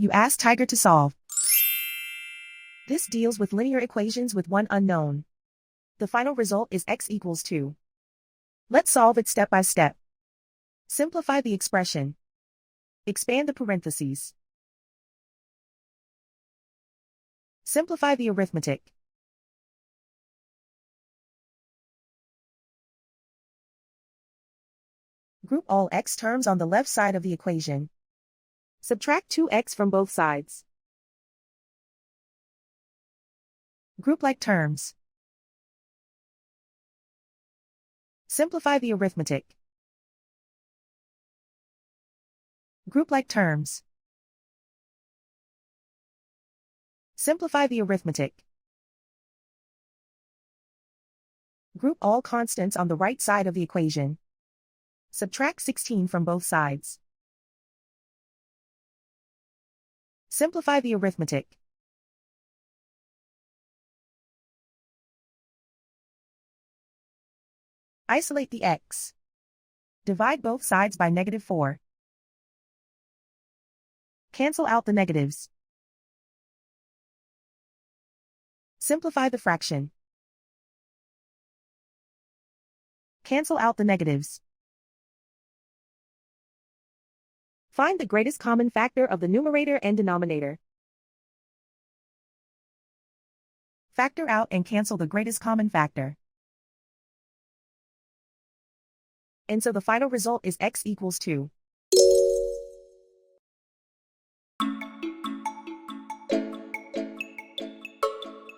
You ask Tiger to solve. This deals with linear equations with one unknown. The final result is x equals 2. Let's solve it step by step. Simplify the expression. Expand the parentheses. Simplify the arithmetic. Group all x terms on the left side of the equation. Subtract 2x from both sides. Group like terms. Simplify the arithmetic. Group like terms. Simplify the arithmetic. Group all constants on the right side of the equation. Subtract 16 from both sides. Simplify the arithmetic. Isolate the x. Divide both sides by -4. Cancel out the negatives. Simplify the fraction. Cancel out the negatives. Find the greatest common factor of the numerator and denominator. Factor out and cancel the greatest common factor. And so the final result is x equals 2.